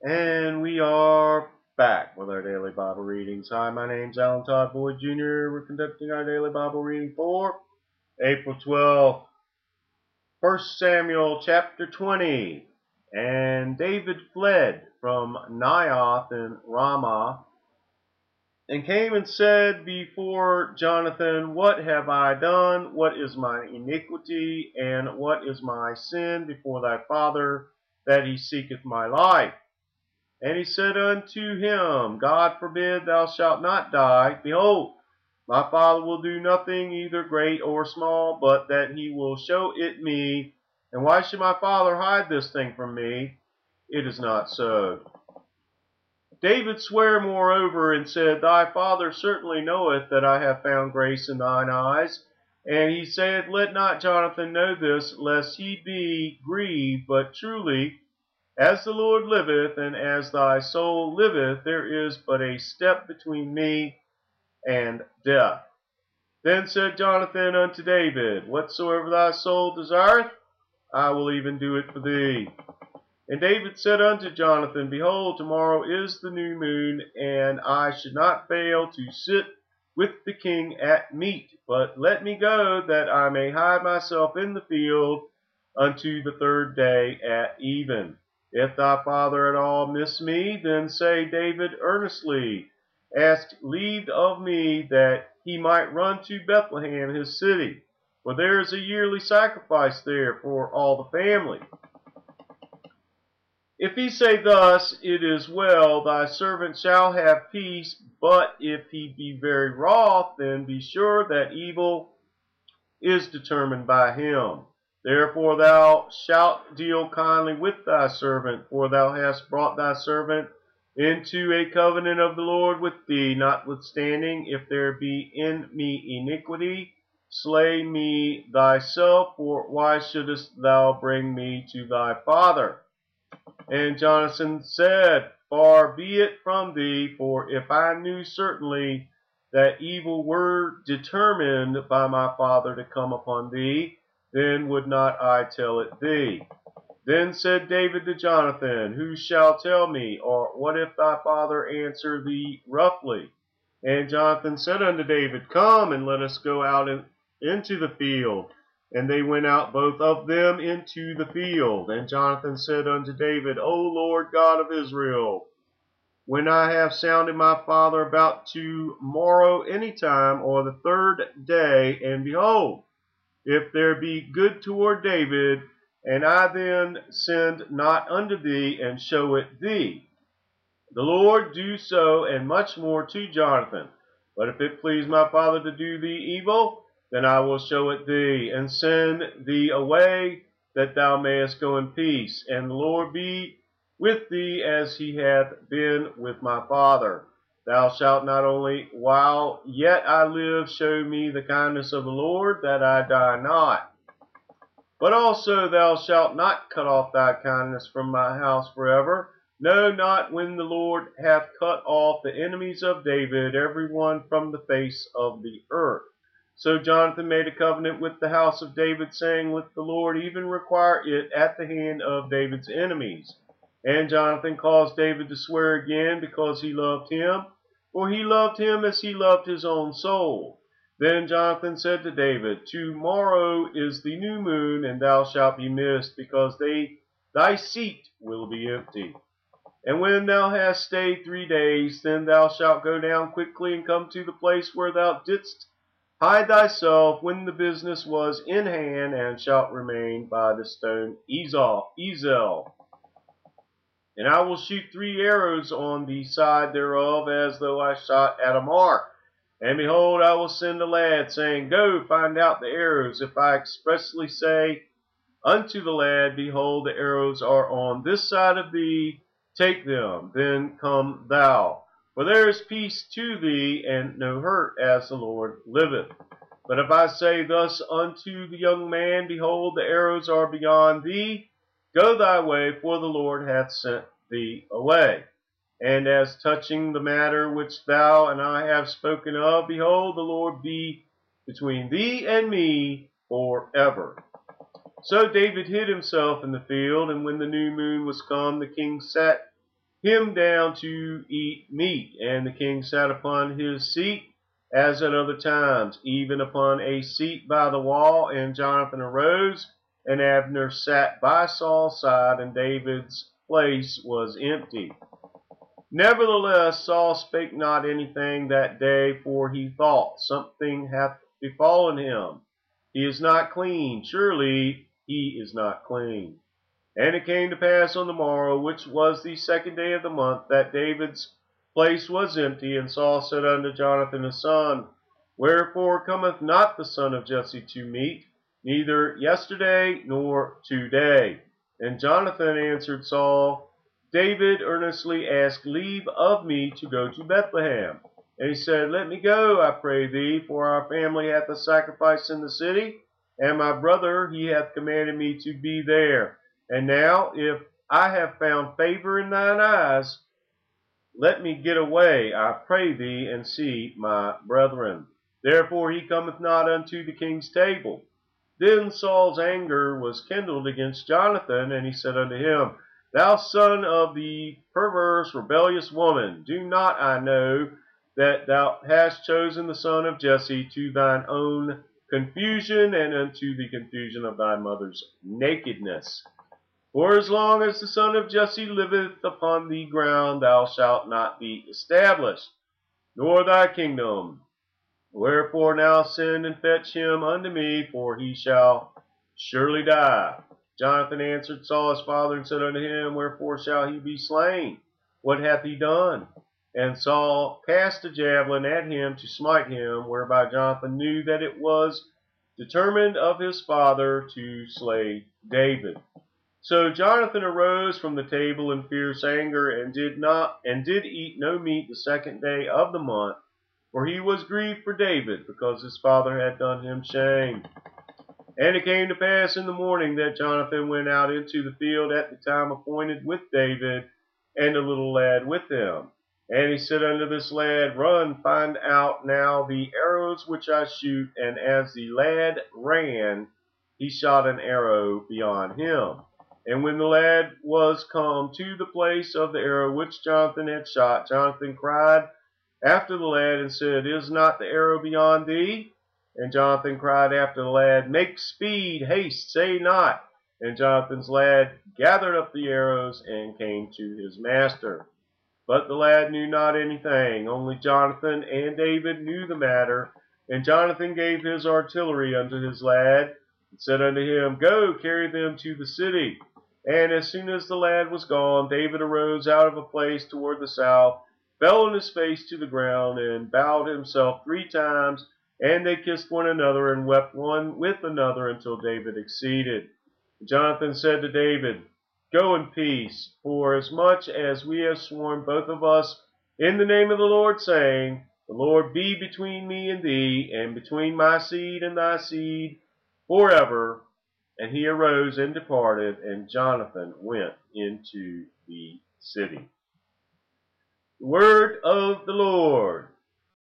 And we are back with our daily Bible readings. Hi, my name's Alan Todd Boyd Jr. We're conducting our daily Bible reading for April 12th, 1 Samuel chapter 20. And David fled from Naioth in Ramah and came and said before Jonathan, What have I done? What is my iniquity? And what is my sin before thy father, that he seeketh my life? And he said unto him, God forbid thou shalt not die. Behold, my father will do nothing, either great or small, but that he will show it me. And why should my father hide this thing from me? It is not so. David sware moreover and said, Thy father certainly knoweth that I have found grace in thine eyes. And he saith, Let not Jonathan know this, lest he be grieved, but truly, as the Lord liveth, and as thy soul liveth, there is but a step between me and death. Then said Jonathan unto David, Whatsoever thy soul desireth, I will even do it for thee. And David said unto Jonathan, Behold, tomorrow is the new moon, and I should not fail to sit with the king at meat. But let me go, that I may hide myself in the field unto the third day at even. If thy father at all miss me, then say David earnestly, ask leave of me, that he might run to Bethlehem his city, for there is a yearly sacrifice there for all the family. If he say thus, It is well, thy servant shall have peace, but if he be very wroth, then be sure that evil is determined by him. Therefore thou shalt deal kindly with thy servant, for thou hast brought thy servant into a covenant of the Lord with thee. Notwithstanding, if there be in me iniquity, slay me thyself, for why shouldest thou bring me to thy father? And Jonathan said, Far be it from thee, for if I knew certainly that evil were determined by my father to come upon thee, then would not I tell it thee. Then said David to Jonathan, Who shall tell me? Or what if thy father answer thee roughly? And Jonathan said unto David, Come, and let us go out into the field. And they went out both of them into the field. And Jonathan said unto David, O Lord God of Israel, when I have sounded my father about tomorrow any time, or the third day, and behold, if there be good toward David, and I then send not unto thee, and show it thee, the Lord do so, and much more to Jonathan. But if it please my father to do thee evil, then I will show it thee, and send thee away, that thou mayest go in peace. And the Lord be with thee, as he hath been with my father. Thou shalt not only while yet I live show me the kindness of the Lord, that I die not, but also thou shalt not cut off thy kindness from my house forever. No, not when the Lord hath cut off the enemies of David, every one from the face of the earth. So Jonathan made a covenant with the house of David, saying, Let the Lord even require it at the hand of David's enemies. And Jonathan caused David to swear again, because he loved him, for he loved him as he loved his own soul. Then Jonathan said to David, Tomorrow is the new moon, and thou shalt be missed, because thy seat will be empty. And when thou hast stayed 3 days, then thou shalt go down quickly and come to the place where thou didst hide thyself when the business was in hand, and shalt remain by the stone Ezel. And I will shoot 3 arrows on the side thereof, as though I shot at a mark. And behold, I will send a lad, saying, Go, find out the arrows. If I expressly say unto the lad, Behold, the arrows are on this side of thee, take them, then come thou. For there is peace to thee, and no hurt, as the Lord liveth. But if I say thus unto the young man, Behold, the arrows are beyond thee, go thy way, for the Lord hath sent thee away. And as touching the matter which thou and I have spoken of, behold, the Lord be between thee and me forever. So David hid himself in the field, and when the new moon was come, the king sat him down to eat meat. And the king sat upon his seat as at other times, even upon a seat by the wall. And Jonathan arose, and Abner sat by Saul's side, and David's place was empty. Nevertheless, Saul spake not anything that day, for he thought, something hath befallen him. He is not clean, surely he is not clean. And it came to pass on the morrow, which was the 2nd day of the month, that David's place was empty. And Saul said unto Jonathan his son, Wherefore cometh not the son of Jesse to meat, neither yesterday nor today? And Jonathan answered Saul, David earnestly asked leave of me to go to Bethlehem. And he said, Let me go, I pray thee, for our family hath a sacrifice in the city, and my brother he hath commanded me to be there. And now, if I have found favor in thine eyes, let me get away, I pray thee, and see my brethren. Therefore he cometh not unto the king's table. Then Saul's anger was kindled against Jonathan, and he said unto him, Thou son of the perverse, rebellious woman, do not I know that thou hast chosen the son of Jesse to thine own confusion, and unto the confusion of thy mother's nakedness? For as long as the son of Jesse liveth upon the ground, thou shalt not be established, nor thy kingdom. Wherefore now send and fetch him unto me, for he shall surely die. Jonathan answered Saul his father, and said unto him, Wherefore shall he be slain? What hath he done? And Saul cast a javelin at him to smite him, whereby Jonathan knew that it was determined of his father to slay David. So Jonathan arose from the table in fierce anger, and did eat no meat the 2nd day of the month, for he was grieved for David, because his father had done him shame. And it came to pass in the morning that Jonathan went out into the field at the time appointed with David, and a little lad with him. And he said unto this lad, Run, find out now the arrows which I shoot. And as the lad ran, he shot an arrow beyond him. And when the lad was come to the place of the arrow which Jonathan had shot, Jonathan cried after the lad, and said, Is not the arrow beyond thee? And Jonathan cried after the lad, Make speed, haste, say not. And Jonathan's lad gathered up the arrows, and came to his master. But the lad knew not anything, only Jonathan and David knew the matter. And Jonathan gave his artillery unto his lad, and said unto him, Go, carry them to the city. And as soon as the lad was gone, David arose out of a place toward the south, fell on his face to the ground, and bowed himself 3 times, and they kissed one another, and wept one with another, until David exceeded. Jonathan said to David, Go in peace, for as much as we have sworn both of us in the name of the Lord, saying, The Lord be between me and thee, and between my seed and thy seed forever. And he arose and departed, and Jonathan went into the city. The word of the Lord.